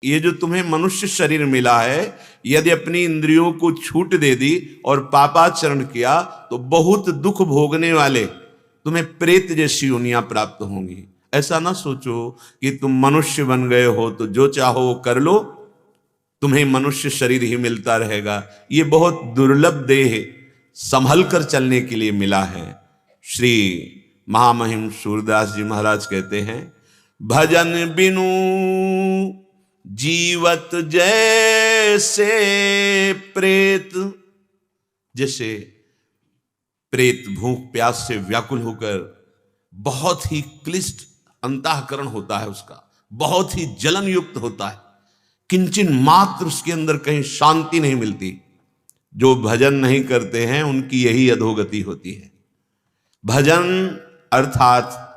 ये जो तुम्हें मनुष्य शरीर मिला है, यदि अपनी इंद्रियों को छूट दे दी और पापाचरण किया तो बहुत दुख भोगने वाले तुम्हें प्रेत जैसी योनियां प्राप्त होंगी। ऐसा ना सोचो कि तुम मनुष्य बन गए हो तो जो चाहो वो कर लो, तुम्हें मनुष्य शरीर ही मिलता रहेगा। ये बहुत दुर्लभ देह संभल कर चलने के लिए मिला है। श्री महामहिम सूरदास जी महाराज कहते हैं, भजन बिनु जीवत जैसे प्रेत। जैसे प्रेत भूख प्यास से व्याकुल होकर, बहुत ही क्लिष्ट अंतःकरण होता है उसका, बहुत ही जलन युक्त होता है, किंचन मात्र उसके अंदर कहीं शांति नहीं मिलती। जो भजन नहीं करते हैं उनकी यही अधोगति होती है। भजन अर्थात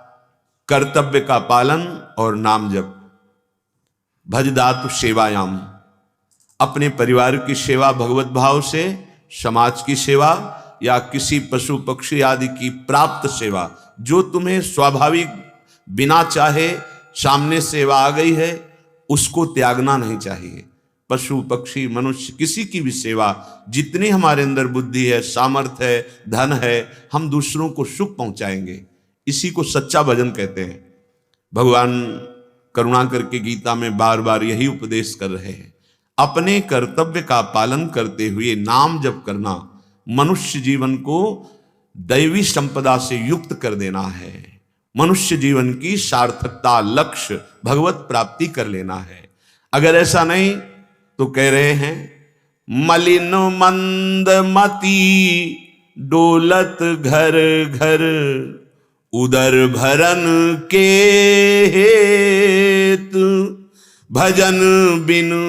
कर्तव्य का पालन और नाम जप। भजदातु सेवायाम, अपने परिवार की सेवा भगवत भाव से, समाज की सेवा या किसी पशु पक्षी आदि की प्राप्त सेवा, जो तुम्हें स्वाभाविक बिना चाहे सामने सेवा आ गई है, उसको त्यागना नहीं चाहिए। पशु पक्षी मनुष्य किसी की भी सेवा, जितनी हमारे अंदर बुद्धि है, सामर्थ्य है, धन है, हम दूसरों को सुख पहुंचाएंगे। इसी को सच्चा भजन कहते हैं। भगवान करुणा करके गीता में बार बार यही उपदेश कर रहे हैं। अपने कर्तव्य का पालन करते हुए नाम जप करना, मनुष्य जीवन को दैवी संपदा से युक्त कर देना है। मनुष्य जीवन की सार्थकता, लक्ष्य भगवत प्राप्ति कर लेना है। अगर ऐसा नहीं तो कह रहे हैं, मलिन मंद मती डोलत घर घर, उदर भरन के हेतु, भजन बिनु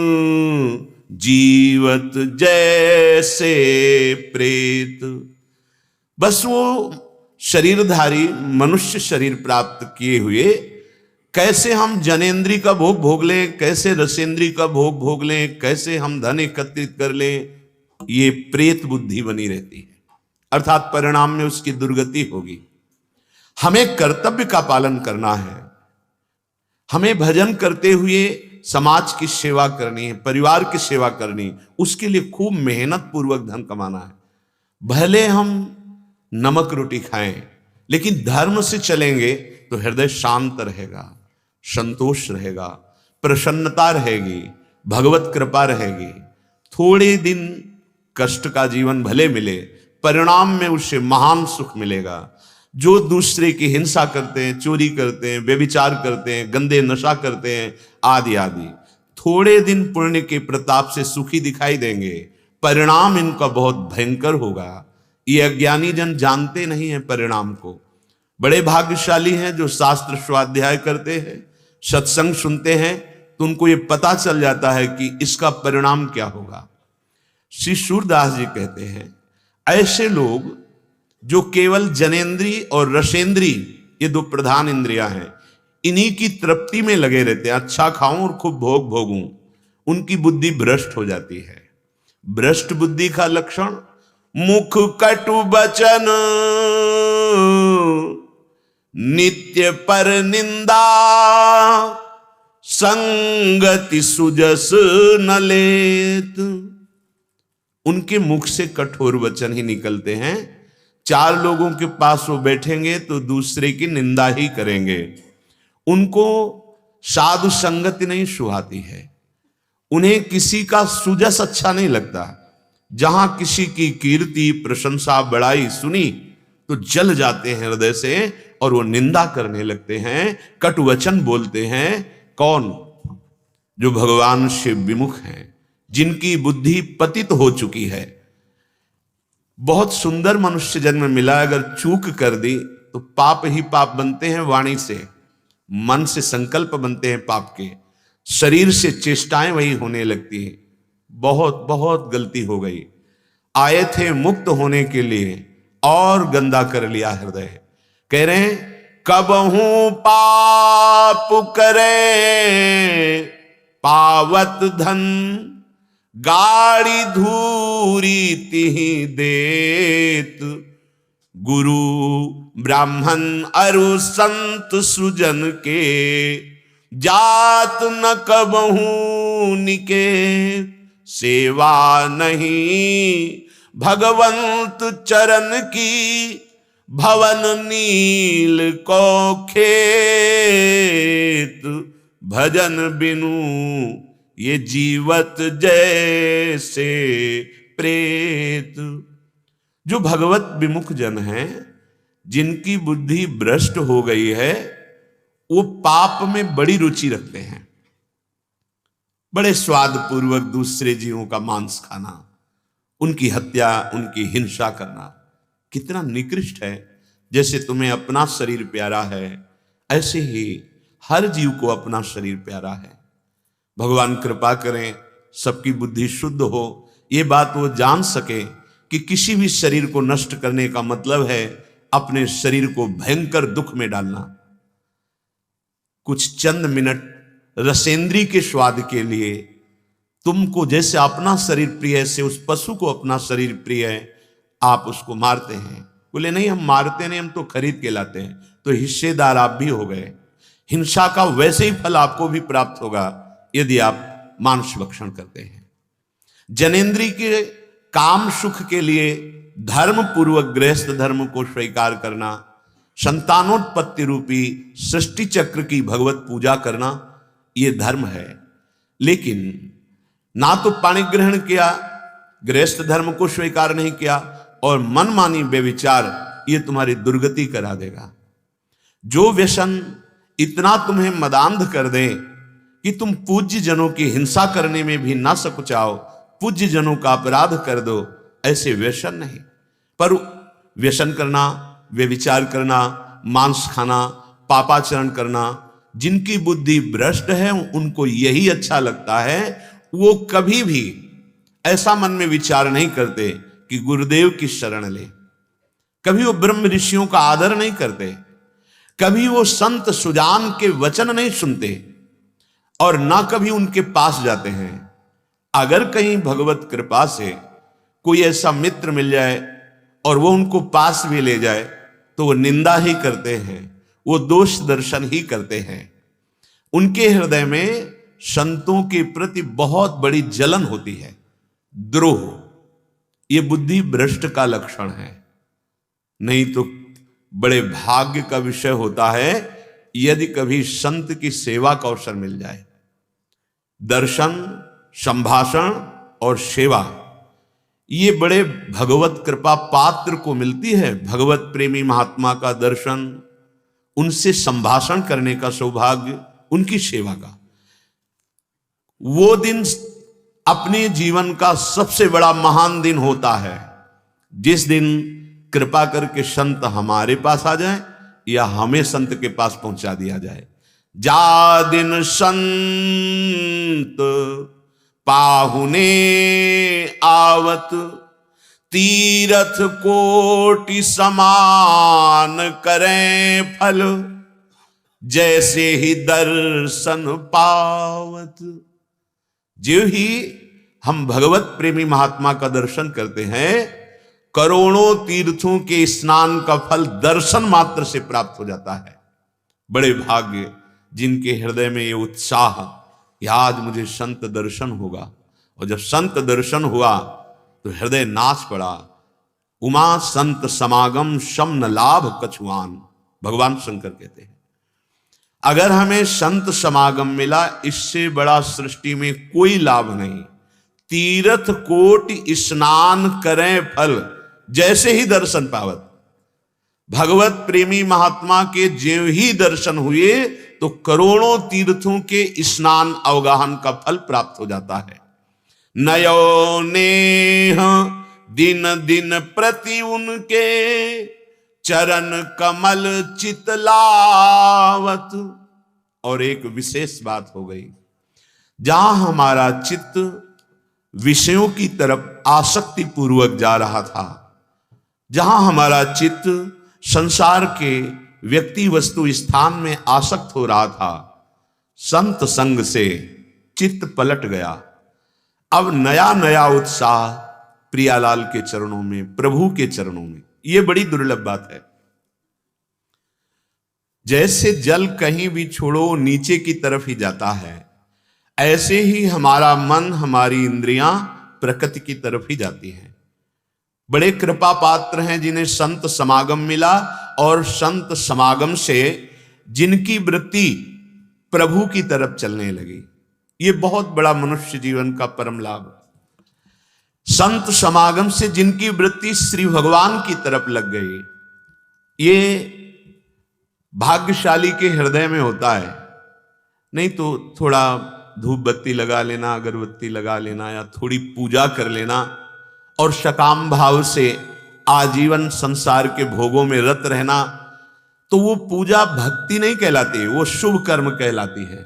जीवत जैसे प्रेत। बस वो शरीरधारी मनुष्य शरीर प्राप्त किए हुए कैसे हम जनेन्द्री का भोग भोग लें, कैसे रसेंद्री का भोग भोग लें, कैसे हम धन एकत्रित कर लें, ये प्रेत बुद्धि बनी रहती है। अर्थात परिणाम में उसकी दुर्गति होगी। हमें कर्तव्य का पालन करना है, हमें भजन करते हुए समाज की सेवा करनी है, परिवार की सेवा करनी, उसके लिए खूब मेहनत पूर्वक धन कमाना है। भले हम नमक रोटी खाएं, लेकिन धर्म से चलेंगे तो हृदय शांत रहेगा, संतोष रहेगा, प्रसन्नता रहेगी, भगवत कृपा रहेगी। थोड़े दिन कष्ट का जीवन भले मिले, परिणाम में उसे महान सुख मिलेगा। जो दूसरे की हिंसा करते हैं, चोरी करते हैं, व्यभिचार करते हैं, गंदे नशा करते हैं, आदि आदि, थोड़े दिन पुण्य के प्रताप से सुखी दिखाई देंगे, परिणाम इनका बहुत भयंकर होगा। ये अज्ञानी जन जानते नहीं है परिणाम को। बड़े भाग्यशाली हैं जो शास्त्र स्वाध्याय करते हैं, सत्संग सुनते हैं, तो उनको ये पता चल जाता है कि इसका परिणाम क्या होगा। श्री सूरदास जी कहते हैं, ऐसे लोग जो केवल जनेन्द्री और रसेंद्री, ये दो प्रधान इंद्रियां हैं, इन्हीं की तृप्ति में लगे रहते हैं, अच्छा खाऊं और खूब भोग भोगूं, उनकी बुद्धि भ्रष्ट हो जाती है। भ्रष्ट बुद्धि का लक्षण, मुख कटु बचन नित्य पर निंदा, संगति सुजस न लेत। उनके मुख से कठोर वचन ही निकलते हैं। चार लोगों के पास वो बैठेंगे तो दूसरे की निंदा ही करेंगे। उनको साधु संगति नहीं सुहाती है, उन्हें किसी का सुजस अच्छा नहीं लगता। जहां किसी की कीर्ति, प्रशंसा, बड़ाई सुनी तो जल जाते हैं हृदय से और वो निंदा करने लगते हैं, कटु वचन बोलते हैं। कौन? जो भगवान से विमुख हैं, जिनकी बुद्धि पतित हो चुकी है। बहुत सुंदर मनुष्य जन्म मिला, अगर चूक कर दी तो पाप ही पाप बनते हैं। वाणी से, मन से संकल्प बनते हैं पाप के, शरीर से चेष्टाएं वही होने लगती हैं। बहुत बहुत गलती हो गई। आए थे मुक्त होने के लिए और गंदा कर लिया हृदय। कह रहे हैं, कबहू पाप करे पावत धन, गाड़ी धूरी तिहि देत, गुरु ब्राह्मण अरु संत सुजन के, जात न कबहू निकेत, सेवा नहीं भगवंत चरण की, भवन नील को खेत, भजन बिनु ये जीवत जैसे प्रेत। जो भगवत विमुख जन हैं, जिनकी बुद्धि भ्रष्ट हो गई है, वो पाप में बड़ी रुचि रखते हैं। बड़े स्वाद पूर्वक दूसरे जीवों का मांस खाना, उनकी हत्या, उनकी हिंसा करना कितना निकृष्ट है। जैसे तुम्हें अपना शरीर प्यारा है, ऐसे ही हर जीव को अपना शरीर प्यारा है। भगवान कृपा करें सबकी बुद्धि शुद्ध हो, ये बात वो जान सके कि किसी भी शरीर को नष्ट करने का मतलब है अपने शरीर को भयंकर दुख में डालना। कुछ चंद मिनट रसेंद्री के स्वाद के लिए तुमको जैसे अपना शरीर प्रिय है, से उस पशु को अपना शरीर प्रिय है, आप उसको मारते हैं। बोले नहीं, हम मारते नहीं, हम तो खरीद के लाते हैं। तो हिस्सेदार आप भी हो गए। हिंसा का वैसे ही फल आपको भी प्राप्त होगा यदि आप मांस भक्षण करते हैं। जनेंद्री के काम सुख के लिए धर्म पूर्वक गृहस्थ धर्म को स्वीकार करना, संतानोत्पत्ति रूपी सृष्टि चक्र की भगवत पूजा करना, यह धर्म है। लेकिन ना तो पाणी ग्रहण किया, गृहस्थ धर्म को स्वीकार नहीं किया, और मनमानी बेविचार, ये तुम्हारी दुर्गति करा देगा। जो व्यसन इतना तुम्हें मदांध कर दे कि तुम पूज्य जनों की हिंसा करने में भी ना सकुचाओ, पूज्य जनों का अपराध कर दो, ऐसे व्यसन नहीं। पर व्यसन करना, व्यभिचार करना, मांस खाना, पापाचरण करना, जिनकी बुद्धि भ्रष्ट है उनको यही अच्छा लगता है। वो कभी भी ऐसा मन में विचार नहीं करते कि गुरुदेव की शरण ले, कभी वो ब्रह्म ऋषियों का आदर नहीं करते, कभी वो संत सुजान के वचन नहीं सुनते, और ना कभी उनके पास जाते हैं। अगर कहीं भगवत कृपा से कोई ऐसा मित्र मिल जाए और वो उनको पास भी ले जाए, तो वो निंदा ही करते हैं, वो दोष दर्शन ही करते हैं। उनके हृदय में संतों के प्रति बहुत बड़ी जलन होती है, द्रोह। ये बुद्धि भ्रष्ट का लक्षण है। नहीं तो बड़े भाग्य का विषय होता है यदि कभी संत की सेवा का अवसर मिल जाए। दर्शन, संभाषण और सेवा, ये बड़े भगवत कृपा पात्र को मिलती है। भगवत प्रेमी महात्मा का दर्शन, उनसे संभाषण करने का सौभाग्य, उनकी सेवा का, वो दिन अपने जीवन का सबसे बड़ा महान दिन होता है, जिस दिन कृपा करके संत हमारे पास आ जाए या हमें संत के पास पहुंचा दिया जाए। जा दिन संत पाहुने आवत, तीरथ कोटि समान करें फल, जैसे ही दर्शन पावत। जो ही हम भगवत प्रेमी महात्मा का दर्शन करते हैं, करोड़ों तीर्थों के स्नान का फल दर्शन मात्र से प्राप्त हो जाता है। बड़े भाग्य जिनके हृदय में ये उत्साह कि आज मुझे संत दर्शन होगा, और जब संत दर्शन हुआ तो हृदय नाच पड़ा। उमा संत समागम शम न लाभ कछुआन, भगवान शंकर कहते हैं। अगर हमें संत समागम मिला, इससे बड़ा सृष्टि में कोई लाभ नहीं। तीर्थ कोटि स्नान करें फल, जैसे ही दर्शन पावत। भगवत प्रेमी महात्मा के ज्यों ही दर्शन हुए तो करोड़ों तीर्थों के स्नान अवगाहन का फल प्राप्त हो जाता है। नयो नेह दिन दिन प्रति उनके, चरण कमल चितलावत। और एक विशेष बात हो गई, जहां हमारा चित्त विषयों की तरफ आसक्ति पूर्वक जा रहा था, जहां हमारा चित्त संसार के व्यक्ति वस्तु स्थान में आसक्त हो रहा था, संत संग से चित्त पलट गया। अब नया नया उत्साह प्रियालाल के चरणों में, प्रभु के चरणों में। यह बड़ी दुर्लभ बात है। जैसे जल कहीं भी छोड़ो नीचे की तरफ ही जाता है, ऐसे ही हमारा मन, हमारी इंद्रियां प्रकृति की तरफ ही जाती हैं। बड़े कृपा पात्र हैं जिन्हें संत समागम मिला, और संत समागम से जिनकी वृत्ति प्रभु की तरफ चलने लगी। ये बहुत बड़ा मनुष्य जीवन का परम लाभ। संत समागम से जिनकी वृत्ति श्री भगवान की तरफ लग गई, ये भाग्यशाली के हृदय में होता है। नहीं तो थोड़ा धूप बत्ती लगा लेना, अगरबत्ती लगा लेना, या थोड़ी पूजा कर लेना और सकाम भाव से आजीवन संसार के भोगों में रत रहना, तो वो पूजा भक्ति नहीं कहलाती, वो शुभ कर्म कहलाती है।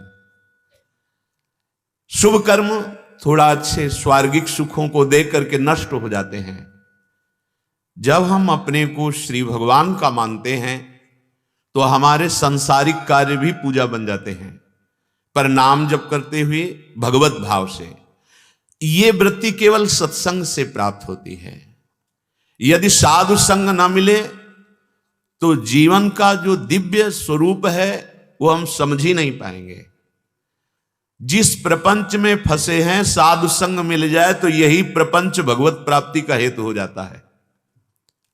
शुभ कर्म थोड़ा अच्छे स्वार्गिक सुखों को देख करके नष्ट हो जाते हैं। जब हम अपने को श्री भगवान का मानते हैं तो हमारे सांसारिक कार्य भी पूजा बन जाते हैं, पर नाम जप करते हुए भगवत भाव से। ये वृत्ति केवल सत्संग से प्राप्त होती है। यदि साधु संग ना मिले तो जीवन का जो दिव्य स्वरूप है वो हम समझ ही नहीं पाएंगे। जिस प्रपंच में फंसे हैं, साधु संग मिल जाए तो यही प्रपंच भगवत प्राप्ति का हेतु हो जाता है,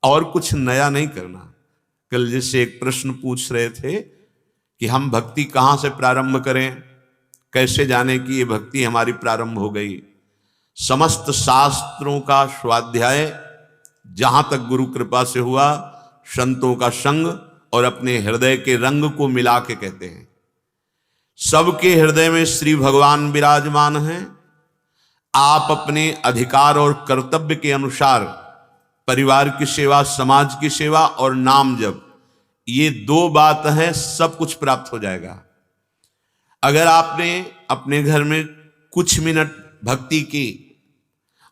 और कुछ नया नहीं करना। कल जैसे एक प्रश्न पूछ रहे थे कि हम भक्ति कहां से प्रारंभ करें, कैसे जाने कि ये भक्ति हमारी प्रारंभ हो गई। समस्त शास्त्रों का स्वाध्याय जहां तक गुरु कृपा से हुआ, संतों का संग और अपने हृदय के रंग को मिला के कहते हैं। सबके हृदय में श्री भगवान विराजमान हैं। आप अपने अधिकार और कर्तव्य के अनुसार परिवार की सेवा, समाज की सेवा और नाम जप, ये दो बात है, सब कुछ प्राप्त हो जाएगा। अगर आपने अपने घर में कुछ मिनट भक्ति की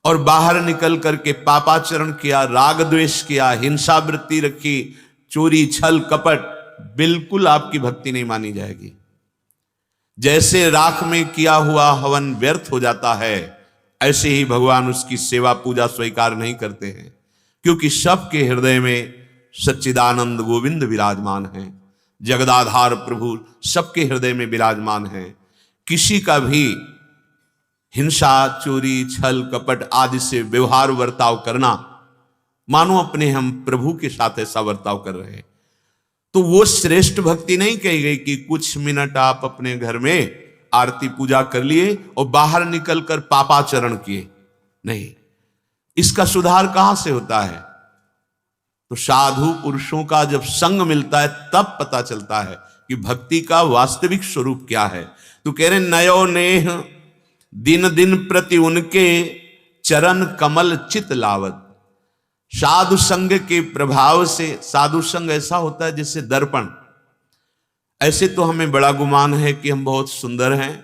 और बाहर निकल करके पापाचरण किया, राग द्वेष किया, हिंसा वृत्ति रखी, चोरी छल कपट, बिल्कुल आपकी भक्ति नहीं मानी जाएगी। जैसे राख में किया हुआ हवन व्यर्थ हो जाता है, ऐसे ही भगवान उसकी सेवा पूजा स्वीकार नहीं करते हैं, क्योंकि सबके हृदय में सच्चिदानंद गोविंद विराजमान हैं। जगदाधार प्रभु सबके हृदय में विराजमान हैं। किसी का भी हिंसा, चोरी, छल कपट आदि से व्यवहार वर्ताव करना, मानो अपने हम प्रभु के साथ ऐसा वर्ताव कर रहे हैं, तो वो श्रेष्ठ भक्ति नहीं कही गई कि कुछ मिनट आप अपने घर में आरती पूजा कर लिए और बाहर निकलकर पापाचरण किए। नहीं, इसका सुधार कहां से होता है? तो साधु पुरुषों का जब संग मिलता है तब पता चलता है कि भक्ति का वास्तविक स्वरूप क्या है। तो कह रहे नयो नेह दिन दिन प्रति उनके चरण कमल चित लावत। साधु संग के प्रभाव से, साधु संग ऐसा होता है जैसे दर्पण। ऐसे तो हमें बड़ा गुमान है कि हम बहुत सुंदर हैं,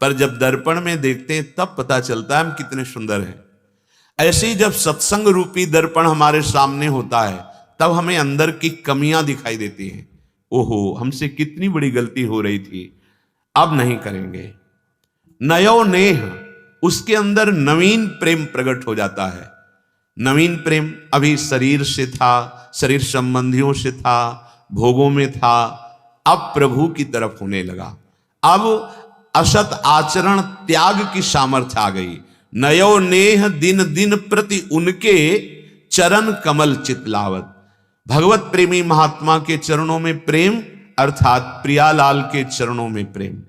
पर जब दर्पण में देखते हैं तब पता चलता है हम कितने सुंदर हैं। ऐसे ही जब सत्संग रूपी दर्पण हमारे सामने होता है तब हमें अंदर की कमियां दिखाई देती हैं। ओहो, हमसे कितनी बड़ी गलती हो रही थी, अब नहीं करेंगे। नयो नेह, उसके अंदर नवीन प्रेम प्रकट हो जाता है। नवीन प्रेम अभी शरीर से था, शरीर संबंधियों से था, भोगों में था, अब प्रभु की तरफ होने लगा। अब असत आचरण त्याग की सामर्थ्य आ गई। नयो नेह दिन दिन प्रति उनके चरण कमल चितलावत। भगवत प्रेमी महात्मा के चरणों में प्रेम, अर्थात प्रियालाल के चरणों में प्रेम।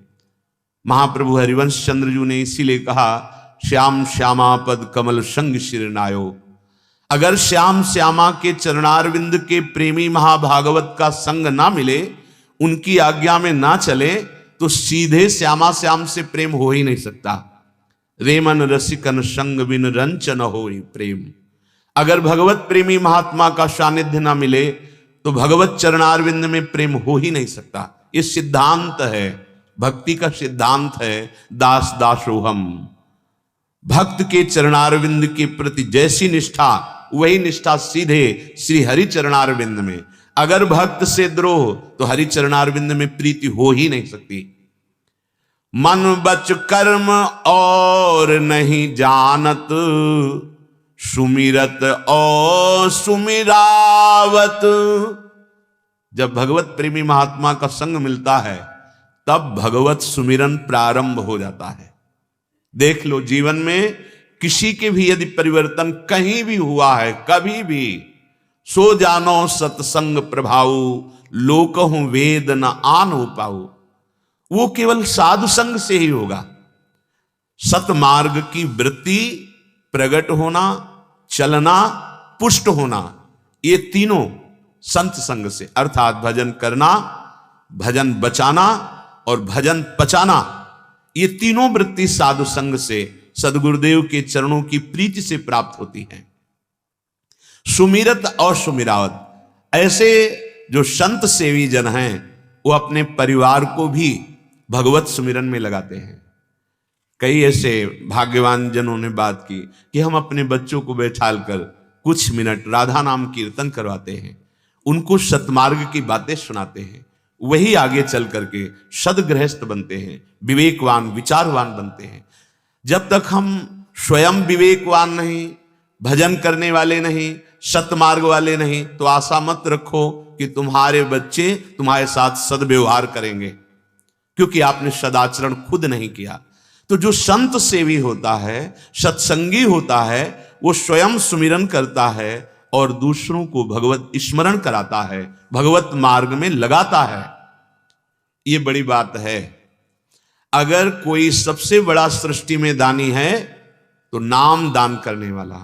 महाप्रभु हरिवंश चंद्र जी ने इसीलिए कहा, श्याम श्यामा पद कमल संग शिरनायो। अगर श्याम श्यामा के चरणारविंद के प्रेमी महाभागवत का संग ना मिले, उनकी आज्ञा में ना चले, तो सीधे श्यामा श्याम से प्रेम हो ही नहीं सकता। रेमन रसिकन संग बिन रंचन होई प्रेम। अगर भगवत प्रेमी महात्मा का सानिध्य ना मिले तो भगवत चरणारविंद में प्रेम हो ही नहीं सकता। ये सिद्धांत है, भक्ति का सिद्धांत है, दास दासोहम। भक्त के चरणारविंद के प्रति जैसी निष्ठा, वही निष्ठा सीधे श्री हरि चरणारविंद में। अगर भक्त से द्रोह तो हरि चरणारविंद में प्रीति हो ही नहीं सकती। मन बच कर्म और नहीं जानत, सुमिरत और सुमिरावत। जब भगवत प्रेमी महात्मा का संग मिलता है तब भगवत सुमिरन प्रारंभ हो जाता है। देख लो, जीवन में किसी के भी यदि परिवर्तन कहीं भी हुआ है, कभी भी, सो जानो सत्संग प्रभाऊ, लोकहु वेद न आन हो पाऊ, वो केवल साधु संग से ही होगा। सतमार्ग की वृत्ति, प्रकट होना, चलना, पुष्ट होना, ये तीनों संत संग से, अर्थात भजन करना, भजन बचाना और भजन पचाना, ये तीनों वृत्ति साधु संग से, सदगुरुदेव के चरणों की प्रीति से प्राप्त होती हैं। सुमिरत और सुमिरावत, ऐसे जो संत सेवी जन हैं वो अपने परिवार को भी भगवत सुमिरन में लगाते हैं। कई ऐसे भाग्यवान जनों ने बात की कि हम अपने बच्चों को बैठाल कर कुछ मिनट राधा नाम कीर्तन करवाते हैं, उनको सतमार्ग की बातें सुनाते हैं, वही आगे चल करके सदगृहस्थ बनते हैं, विवेकवान, विचारवान बनते हैं। जब तक हम स्वयं विवेकवान नहीं, भजन करने वाले नहीं, सतमार्ग वाले नहीं, तो आशा मत रखो कि तुम्हारे बच्चे तुम्हारे साथ सदव्यवहार करेंगे, क्योंकि आपने सदाचरण खुद नहीं किया। तो जो संत सेवी होता है, सत्संगी होता है, वो स्वयं सुमिरन करता है और दूसरों को भगवत स्मरण कराता है, भगवत मार्ग में लगाता है। ये बड़ी बात है। अगर कोई सबसे बड़ा सृष्टि में दानी है तो नाम दान करने वाला,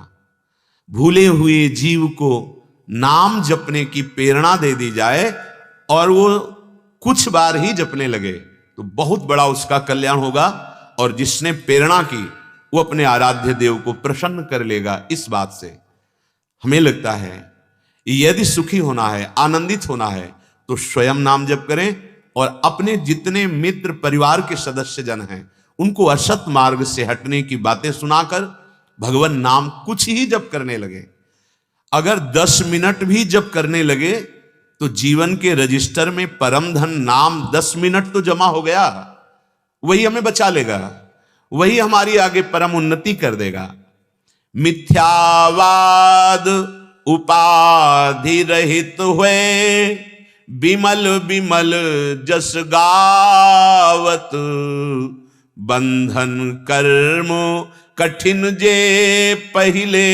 भूले हुए जीव को नाम जपने की प्रेरणा दे दी जाए और वो कुछ बार ही जपने लगे तो बहुत बड़ा उसका कल्याण होगा, और जिसने प्रेरणा की वो अपने आराध्य देव को प्रसन्न कर लेगा। इस बात से हमें लगता है यदि सुखी होना है, आनंदित होना है, तो स्वयं नाम जप करें और अपने जितने मित्र परिवार के सदस्य जन हैं उनको असत मार्ग से हटने की बातें सुनाकर भगवान नाम कुछ ही जप करने लगे। अगर 10 मिनट भी जप करने लगे तो जीवन के रजिस्टर में परम धन नाम 10 मिनट तो जमा हो गया, वही हमें बचा लेगा, वही हमारी आगे परम उन्नति कर देगा। मिथ्यावाद उपाधि रहित हुए, बिमल बिमल जस गावत, बंधन कर्म कठिन जे पहिले,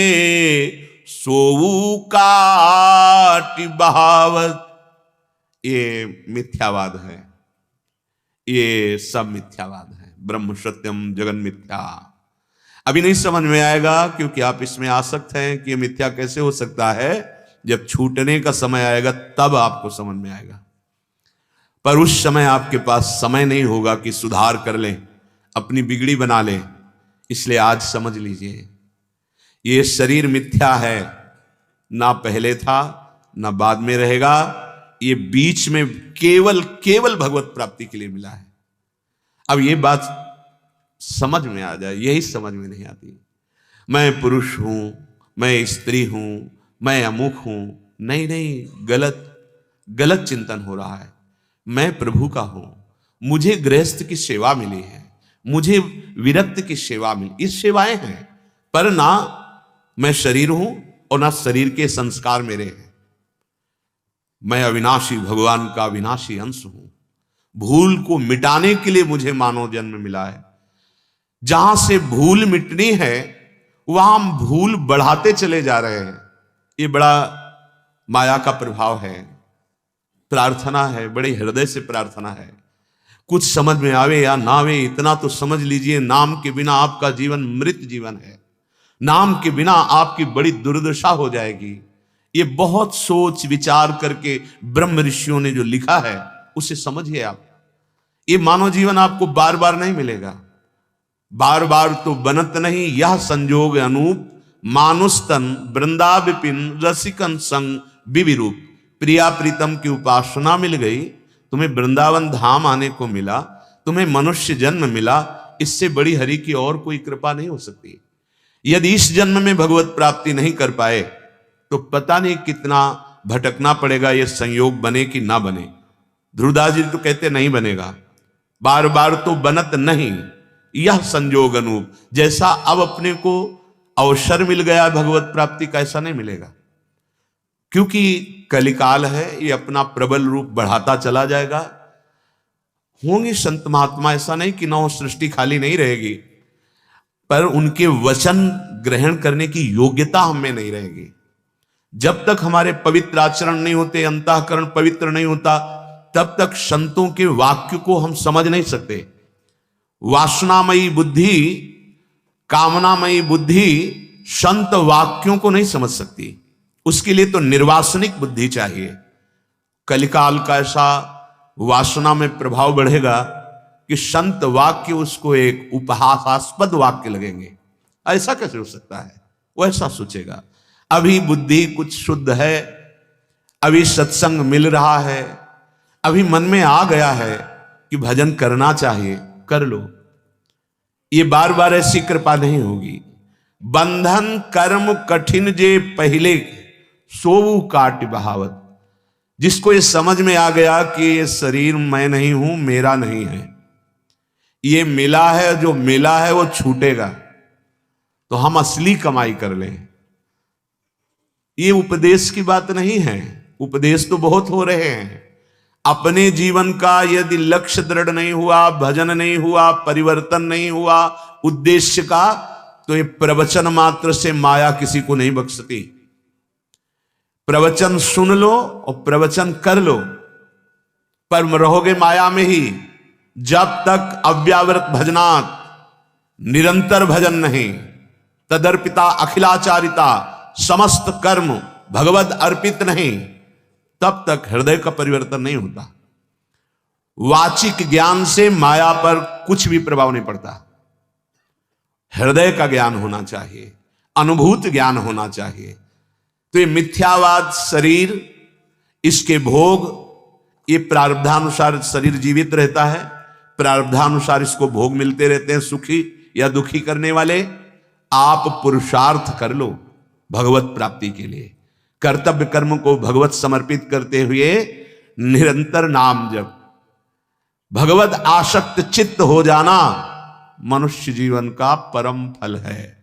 सोऊ काटि बहावत। ये मिथ्यावाद है, ये सब मिथ्यावाद है। ब्रह्म सत्यम जगन मिथ्या। अभी नहीं समझ में आएगा क्योंकि आप इसमें आसक्त हैं कि ये मिथ्या कैसे हो सकता है। जब छूटने का समय आएगा तब आपको समझ में आएगा, पर उस समय आपके पास समय नहीं होगा कि सुधार कर लें, अपनी बिगड़ी बना लें। इसलिए आज समझ लीजिए, ये शरीर मिथ्या है, ना पहले था ना बाद में रहेगा। ये बीच में केवल केवल भगवत प्राप्ति के लिए मिला है। अब ये बात समझ में आ जाए, यही समझ में नहीं आती। मैं पुरुष हूं, मैं स्त्री हूं, मैं अमुक हूं। नहीं नहीं, गलत चिंतन हो रहा है। मैं प्रभु का हूं, मुझे गृहस्थ की सेवा मिली है, मुझे विरक्त की सेवा मिली, ये सेवाएं हैं, पर ना मैं शरीर हूं और ना शरीर के संस्कार मेरे हैं। मैं अविनाशी भगवान का अविनाशी अंश हूं। भूल को मिटाने के लिए मुझे मानव जन्म मिला है। जहां से भूल मिटनी है वहां हम भूल बढ़ाते चले जा रहे हैं। ये बड़ा माया का प्रभाव है। प्रार्थना है, बड़े हृदय से प्रार्थना है। कुछ समझ में आवे या ना आवे, इतना तो समझ लीजिए, नाम के बिना आपका जीवन मृत जीवन है। नाम के बिना आपकी बड़ी दुर्दशा हो जाएगी। ये बहुत सोच विचार करके ब्रह्म ऋषियों ने जो लिखा है उसे समझिए आप। ये मानव जीवन आपको बार बार नहीं मिलेगा। बार बार तो बनत नहीं यह संजोग अनूप, मानुस्तन वृंदा विपिन रसिकन संग विविरूप। प्रिया प्रीतम की उपासना मिल गई, तुम्हें वृंदावन धाम आने को मिला, तुम्हें मनुष्य जन्म मिला, इससे बड़ी हरि की और कोई कृपा नहीं हो सकती। यदि इस जन्म में भगवत प्राप्ति नहीं कर पाए तो पता नहीं कितना भटकना पड़ेगा, यह संयोग बने कि ना बने। ध्रुवदास जी तो कहते नहीं बनेगा, बार बार तो बनत नहीं यह संजोग अनूप। जैसा अब अपने को अवसर मिल गया भगवत प्राप्ति का, ऐसा नहीं मिलेगा, क्योंकि कलिकाल है, ये अपना प्रबल रूप बढ़ाता चला जाएगा। होंगे संत महात्मा, ऐसा नहीं कि नौ सृष्टि खाली नहीं रहेगी, पर उनके वचन ग्रहण करने की योग्यता हमें नहीं रहेगी। जब तक हमारे पवित्र आचरण नहीं होते, अंतःकरण पवित्र नहीं होता, तब तक संतों के वाक्य को हम समझ नहीं सकते। वासनामयी बुद्धि, कामनामयी बुद्धि संत वाक्यों को नहीं समझ सकती। उसके लिए तो निर्वासनिक बुद्धि चाहिए। कलिकाल का ऐसा वासना में प्रभाव बढ़ेगा कि संत वाक्य उसको एक उपहासास्पद वाक्य लगेंगे। ऐसा कैसे हो सकता है? वो ऐसा सोचेगा। अभी बुद्धि कुछ शुद्ध है, अभी सत्संग मिल रहा है, अभी मन में आ गया है कि भजन करना चाहिए, कर लो। ये बार बार ऐसी कृपा नहीं होगी। बंधन कर्म कठिन जे पहले सोऊ काट बहावत। जिसको ये समझ में आ गया कि ये शरीर मैं नहीं हूं, मेरा नहीं है, ये मिला है, जो मिला है वो छूटेगा, तो हम असली कमाई कर लें। ये उपदेश की बात नहीं है। उपदेश तो बहुत हो रहे हैं। अपने जीवन का यदि लक्ष्य दृढ़ नहीं हुआ, भजन नहीं हुआ, परिवर्तन नहीं हुआ उद्देश्य का, तो ये प्रवचन मात्र से माया किसी को नहीं बख्शती। प्रवचन सुन लो और प्रवचन कर लो, पर रहोगे माया में ही। जब तक अव्यावृत भजनात्, निरंतर भजन नहीं, तदर्पिता अखिलाचारिता, समस्त कर्म भगवद अर्पित नहीं, तब तक हृदय का परिवर्तन नहीं होता। वाचिक ज्ञान से माया पर कुछ भी प्रभाव नहीं पड़ता। हृदय का ज्ञान होना चाहिए, अनुभूत ज्ञान होना चाहिए। तो ये मिथ्यावाद शरीर, इसके भोग, ये प्रारब्धानुसार शरीर जीवित रहता है, प्रारब्धानुसार इसको भोग मिलते रहते हैं, सुखी या दुखी करने वाले। आप पुरुषार्थ कर लो भगवत प्राप्ति के लिए। कर्तव्य कर्म को भगवत समर्पित करते हुए निरंतर नाम जप, भगवत आसक्त चित्त हो जाना मनुष्य जीवन का परम फल है।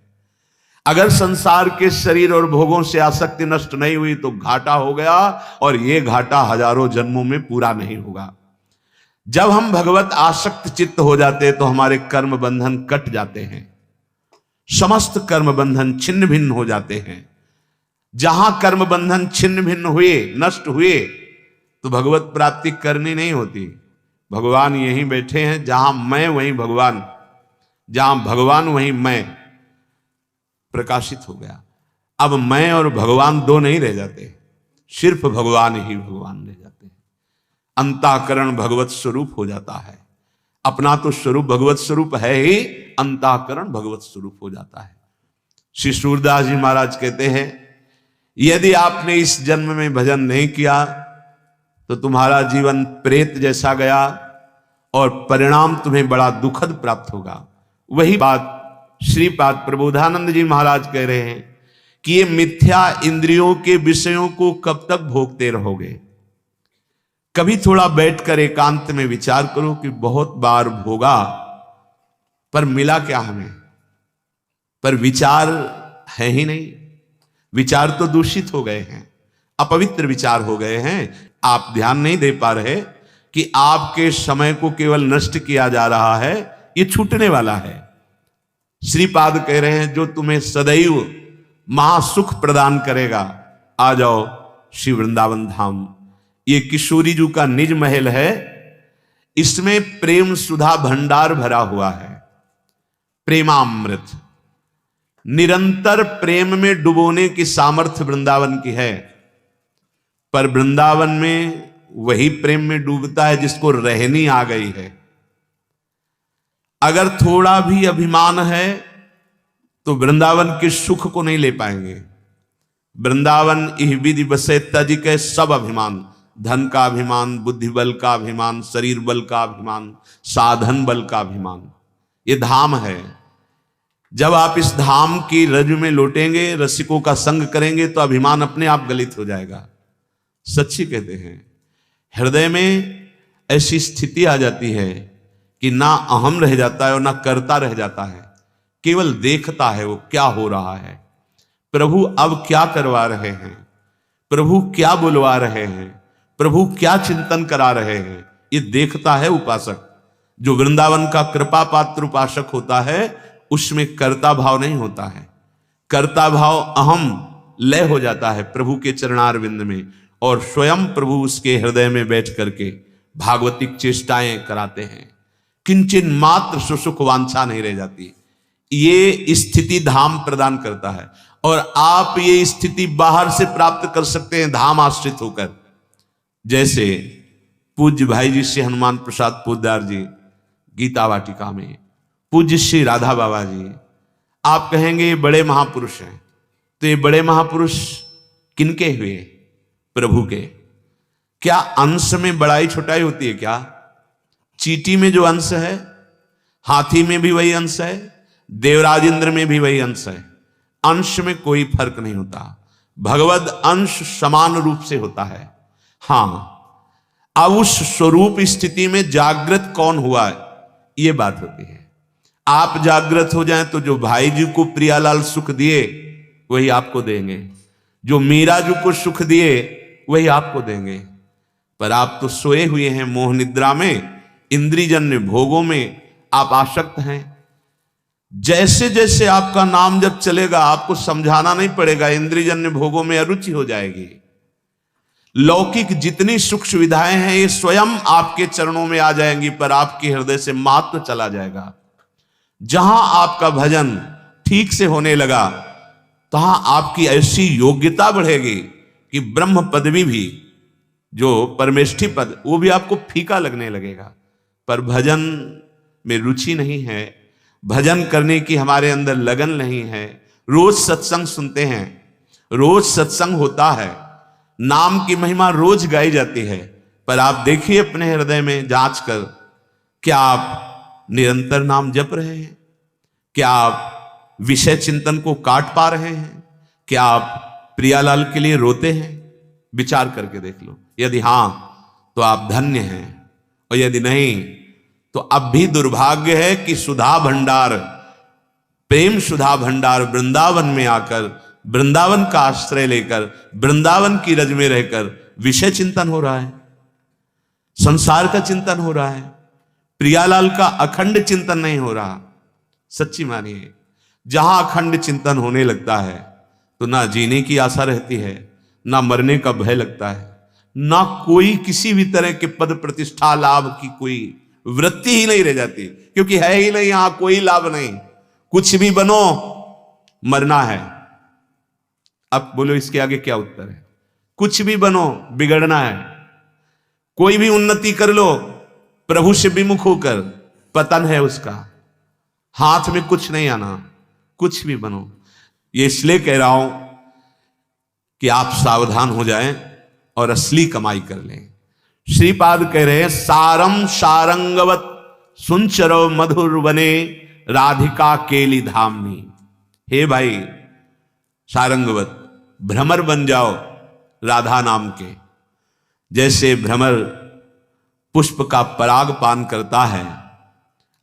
अगर संसार के शरीर और भोगों से आसक्ति नष्ट नहीं हुई तो घाटा हो गया, और यह घाटा हजारों जन्मों में पूरा नहीं होगा। जब हम भगवत आसक्त चित्त हो जाते तो हमारे कर्म बंधन कट जाते हैं, समस्त कर्म बंधन छिन्न भिन्न हो जाते हैं। जहां कर्म बंधन छिन्न भिन्न हुए, नष्ट हुए, तो भगवत प्राप्ति करनी नहीं होती। भगवान यहीं बैठे हैं, जहां मैं वहीं भगवान, जहां भगवान वहीं मैं प्रकाशित हो गया। अब मैं और भगवान दो नहीं रह जाते, सिर्फ भगवान ही भगवान रह जाते हैं। अंतःकरण भगवत स्वरूप हो जाता है। अपना तो स्वरूप भगवत स्वरूप है ही, अंतःकरण भगवत स्वरूप हो जाता है। श्री सूरदास जी महाराज कहते हैं, यदि आपने इस जन्म में भजन नहीं किया तो तुम्हारा जीवन प्रेत जैसा गया और परिणाम तुम्हें बड़ा दुखद प्राप्त होगा। वही बात श्रीपाद प्रबोधानंद जी महाराज कह रहे हैं कि ये मिथ्या इंद्रियों के विषयों को कब तक भोगते रहोगे। कभी थोड़ा बैठकर एकांत में विचार करो कि बहुत बार भोगा, पर मिला क्या हमें? पर विचार है ही नहीं। विचार तो दूषित हो गए हैं, अपवित्र विचार हो गए हैं। आप ध्यान नहीं दे पा रहे कि आपके समय को केवल नष्ट किया जा रहा है, ये छूटने वाला है। श्रीपाद कह रहे हैं, जो तुम्हें सदैव महासुख प्रदान करेगा, आ जाओ श्री वृंदावन धाम। ये किशोरी जी का निज महल है, इसमें प्रेम सुधा भंडार भरा हुआ है, प्रेमामृत। निरंतर प्रेम में डुबोने की सामर्थ्य वृंदावन की है, पर वृंदावन में वही प्रेम में डूबता है जिसको रहनी आ गई है। अगर थोड़ा भी अभिमान है तो वृंदावन के सुख को नहीं ले पाएंगे। वृंदावन इह विधि बसे तज के सब अभिमान, धन का अभिमान, बुद्धि बल का अभिमान, शरीर बल का अभिमान, साधन बल का अभिमान, ये धाम है। जब आप इस धाम की रज में लौटेंगे, रसिकों का संग करेंगे, तो अभिमान अपने आप गलित हो जाएगा। सच्ची कहते हैं, हृदय में ऐसी स्थिति आ जाती है कि ना अहम रह जाता है और ना करता रह जाता है, केवल देखता है वो क्या हो रहा है। प्रभु अब क्या करवा रहे हैं, प्रभु क्या बुलवा रहे हैं, प्रभु क्या चिंतन करा रहे हैं, ये देखता है उपासक। जो वृंदावन का कृपा पात्र उपासक होता है उसमें कर्ता भाव नहीं होता है। कर्ता भाव अहम लय हो जाता है प्रभु के चरणारविंद में, और स्वयं प्रभु उसके हृदय में बैठ करके भागवतिक चेष्टाएं कराते हैं। किंचन मात्र सुसुख वांछा नहीं रह जाती। ये स्थिति धाम प्रदान करता है, और आप ये स्थिति बाहर से प्राप्त कर सकते हैं धाम आश्रित होकर। जैसे पूज्य भाई जी श्री हनुमान प्रसाद पोद्दार जी गीता वाटिका में, पूज्य श्री राधा बाबा जी, आप कहेंगे ये बड़े महापुरुष हैं, तो ये बड़े महापुरुष किनके हुए? प्रभु के। क्या अंश में बड़ाई छोटाई होती है क्या? चींटी में जो अंश है, हाथी में भी वही अंश है, देवराज इंद्र में भी वही अंश है। अंश में कोई फर्क नहीं होता, भगवद अंश समान रूप से होता है। हां, अब उस स्वरूप स्थिति में जागृत कौन हुआ है ये बात होती है। आप जागृत हो जाएं तो जो भाई जी को प्रियालाल सुख दिए वही आपको देंगे, जो मीरा जी को सुख दिए वही आपको देंगे। पर आप तो सोए हुए हैं मोह निद्रा में, इंद्रियजन्य भोगों में आप आसक्त हैं। जैसे जैसे आपका नाम जब चलेगा आपको समझाना नहीं पड़ेगा, इंद्रियजन्य भोगों में अरुचि हो जाएगी। लौकिक जितनी सुख सुविधाएं हैं ये स्वयं आपके चरणों में आ जाएंगी, पर आपके हृदय से महत्व चला जाएगा। जहां आपका भजन ठीक से होने लगा तहां आपकी ऐसी योग्यता बढ़ेगी कि ब्रह्म पदवी भी, जो परमेष्ठी पद, वो भी आपको फीका लगने लगेगा। पर भजन में रुचि नहीं है, भजन करने की हमारे अंदर लगन नहीं है। रोज सत्संग सुनते हैं, रोज सत्संग होता है, नाम की महिमा रोज गाई जाती है, पर आप देखिए अपने हृदय में जांच कर, क्या आप निरंतर नाम जप रहे हैं? क्या आप विषय चिंतन को काट पा रहे हैं? क्या आप प्रियालाल के लिए रोते हैं? विचार करके देख लो। यदि हां तो आप धन्य हैं, और यदि नहीं तो अब भी दुर्भाग्य है कि सुधा भंडार, प्रेम सुधा भंडार वृंदावन में आकर, वृंदावन का आश्रय लेकर, वृंदावन की रज में रहकर विषय चिंतन हो रहा है, संसार का चिंतन हो रहा है, प्रियालाल का अखंड चिंतन नहीं हो रहा। सच्ची मानिए, जहां अखंड चिंतन होने लगता है तो ना जीने की आशा रहती है, ना मरने का भय लगता है, ना कोई किसी भी तरह के पद प्रतिष्ठा लाभ की कोई वृत्ति ही नहीं रह जाती, क्योंकि है ही नहीं, यहां कोई लाभ नहीं। कुछ भी बनो, मरना है। अब बोलो इसके आगे क्या उत्तर है? कुछ भी बनो, बिगड़ना है। कोई भी उन्नति कर लो, प्रभु से विमुख होकर, पतन है उसका। हाथ में कुछ नहीं आना, कुछ भी बनो। ये इसलिए कह रहा हूं कि आप सावधान हो जाएं और असली कमाई कर लें। श्रीपाद कह रहे हैं, सारम सारंगवत सुंचरो मधुर बने राधिका केली धामनी। हे भाई सारंगवत, भ्रमर बन जाओ राधा नाम के। जैसे भ्रमर पुष्प का पराग पान करता है,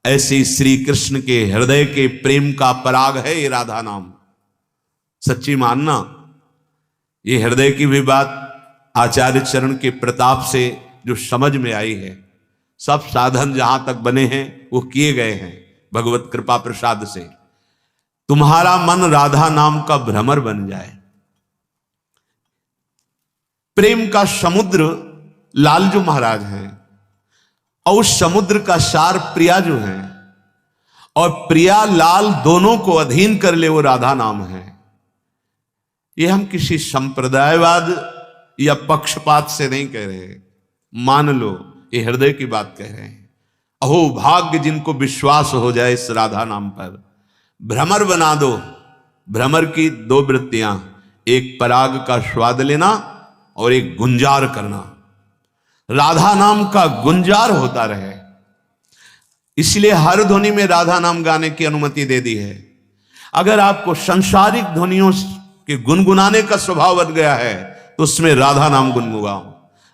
ऐसे श्री कृष्ण के हृदय के प्रेम का पराग है ये राधा नाम। सच्ची मानना, ये हृदय की भी बात आचार्य चरण के प्रताप से जो समझ में आई है, सब साधन जहां तक बने हैं वो किए गए हैं भगवत कृपा प्रसाद से। तुम्हारा मन राधा नाम का भ्रमर बन जाए। प्रेम का समुद्र लालजू महाराज हैं, और उस समुद्र का सार प्रिया जो है, और प्रिया लाल दोनों को अधीन कर ले वो राधा नाम है। ये हम किसी संप्रदायवाद या पक्षपात से नहीं कह रहे, मान लो ये हृदय की बात कह रहे हैं। अहो भाग्य जिनको विश्वास हो जाए इस राधा नाम पर। भ्रमर बना दो। भ्रमर की दो वृत्तियां, एक पराग का स्वाद लेना और एक गुंजार करना। राधा नाम का गुंजार होता रहे, इसलिए हर ध्वनि में राधा नाम गाने की अनुमति दे दी है। अगर आपको संसारिक ध्वनियों के गुनगुनाने का स्वभाव बन गया है तो उसमें राधा नाम गुनगुनाओ।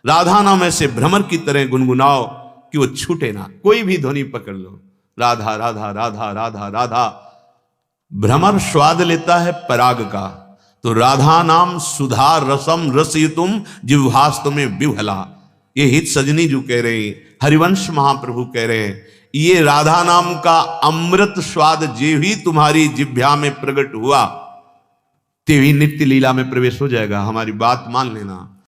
राधा नाम ऐसे भ्रमर की तरह गुनगुनाओ कि वो छूटे ना। कोई भी ध्वनि पकड़ लो, राधा राधा राधा राधा राधा। भ्रमर स्वाद लेता है पराग का, तो राधा नाम सुधा रसम रसयुतुम जिह्वास्तु में विह्वला। ये हित सजनी जो कह रहे हैं, हरिवंश महाप्रभु कह रहे हैं, ये राधा नाम का अमृत स्वाद जे ही तुम्हारी जिह्वा में प्रकट हुआ, ते ही नित्य लीला में प्रवेश हो जाएगा। हमारी बात मान लेना।